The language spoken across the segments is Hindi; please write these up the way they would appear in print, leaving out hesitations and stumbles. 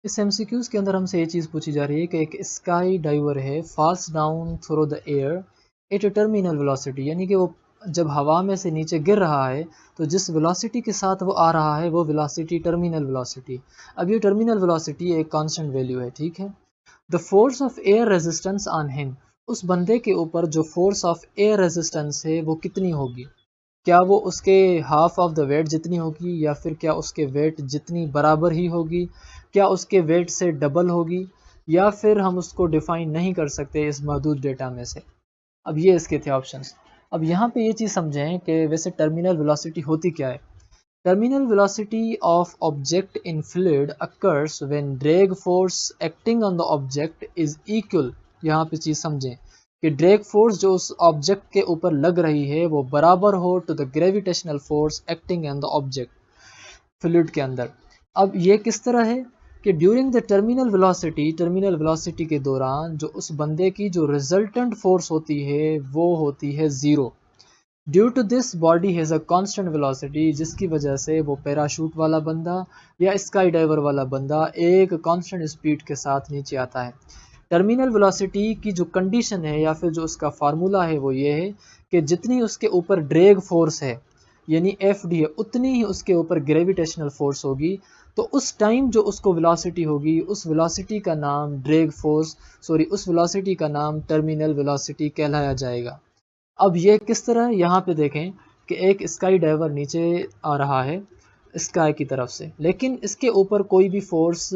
इस एमसीक्यूज़ के अंदर हमसे ये चीज़ पूछी जा रही है कि एक स्काई डाइवर है, falls down through the air at a terminal velocity, यानी कि वो जब हवा में से नीचे गिर रहा है तो जिस वेलोसिटी के साथ वो आ रहा है वो वेलोसिटी टर्मिनल वेलोसिटी। अब ये टर्मिनल वेलोसिटी एक कांस्टेंट वैल्यू है, ठीक है। The force of air resistance on him, उस बंदे के ऊपर जो फोर्स ऑफ एयर रेजिस्टेंस है वो कितनी होगी? क्या वो उसके हाफ ऑफ द वेट जितनी होगी, या फिर क्या उसके वेट जितनी बराबर ही होगी, क्या उसके वेट से डबल होगी, या फिर हम उसको डिफाइन नहीं कर सकते इस महदूद डेटा में से। अब ये इसके थे ऑप्शंस। अब यहाँ पे ये चीज़ समझें कि वैसे टर्मिनल वेलोसिटी होती क्या है। Terminal velocity of object in fluid occurs when drag force acting on the object is equal। यहाँ पे चीज़ समझें कि ड्रैग फोर्स जो उस ऑब्जेक्ट के ऊपर लग रही है वो बराबर हो to the gravitational force acting on the object fluid के अंदर। अब ये किस तरह है कि ड्यूरिंग द टर्मिनल वेलोसिटी के दौरान जो उस बंदे की जो रिजल्टेंट फोर्स होती है वो होती है zero. Due to this body has a constant velocity, जिसकी वजह से वो पैराशूट वाला बंदा या स्काई डाइवर वाला बंदा एक कांस्टेंट स्पीड के साथ नीचे आता है। टर्मिनल वेलोसिटी की जो कंडीशन है या फिर जो उसका फार्मूला है वो ये है कि जितनी उसके ऊपर ड्रैग फोर्स है यानी एफ डी है, उतनी ही उसके ऊपर ग्रेविटेशनल फोर्स होगी। तो उस टाइम जो उसको वेलोसिटी होगी उस वेलोसिटी का नाम ड्रैग फोर्स सॉरी उस वेलोसिटी का नाम टर्मिनल वेलोसिटी कहलाया जाएगा। अब ये किस तरह, यहाँ पे देखें कि एक स्काई डाइवर नीचे आ रहा है स्काई की तरफ से, लेकिन इसके ऊपर कोई भी फोर्स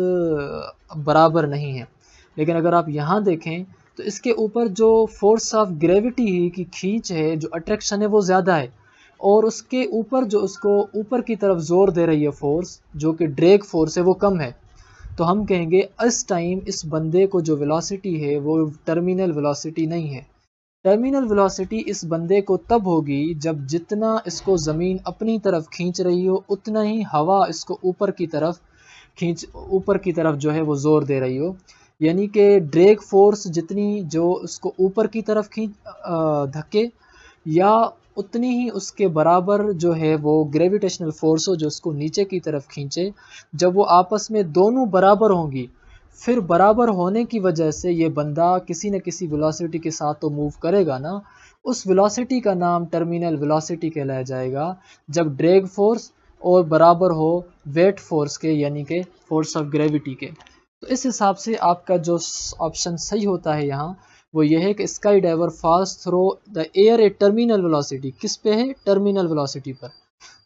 बराबर नहीं है। लेकिन अगर आप यहाँ देखें तो इसके ऊपर जो फोर्स ऑफ ग्रेविटी ही की खींच है, जो अट्रैक्शन है वो ज़्यादा है, और उसके ऊपर जो उसको ऊपर की तरफ जोर दे रही है फोर्स जो कि ड्रैग फोर्स है वो कम है। तो हम कहेंगे इस टाइम इस बंदे को जो वेलोसिटी है वो टर्मिनल वेलोसिटी नहीं है। टर्मिनल वेलोसिटी इस बंदे को तब होगी जब जितना इसको ज़मीन अपनी तरफ खींच रही हो उतना ही हवा इसको ऊपर की तरफ जो है वो ज़ोर दे रही हो। यानी कि ड्रैग फोर्स जितनी जो उसको ऊपर की तरफ धक्के, या उतनी ही उसके बराबर जो है वो ग्रेविटेशनल फोर्स हो जो उसको नीचे की तरफ खींचे। जब वो आपस में दोनों बराबर होंगी, फिर बराबर होने की वजह से ये बंदा किसी न किसी वेलोसिटी के साथ तो मूव करेगा ना, उस वेलोसिटी का नाम टर्मिनल वेलोसिटी कहलाया जाएगा। जब ड्रैग फोर्स और बराबर हो वेट फोर्स के, यानी कि फोर्स ऑफ ग्रेविटी के। तो इस हिसाब से आपका जो ऑप्शन सही होता है यहाँ वो ये है कि sky diver falls through the air a terminal velocity. किस पे है? टर्मिनल वेलोसिटी पर।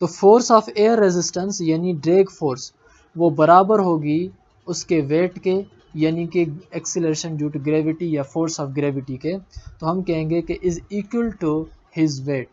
तो फोर्स ऑफ एयर रेजिस्टेंस यानी ड्रैग फोर्स वो बराबर होगी उसके वेट के, यानी कि एक्सीलरेशन ड्यू टू ग्रेविटी या फोर्स ऑफ ग्रेविटी के। तो हम कहेंगे कि is equal to his wait.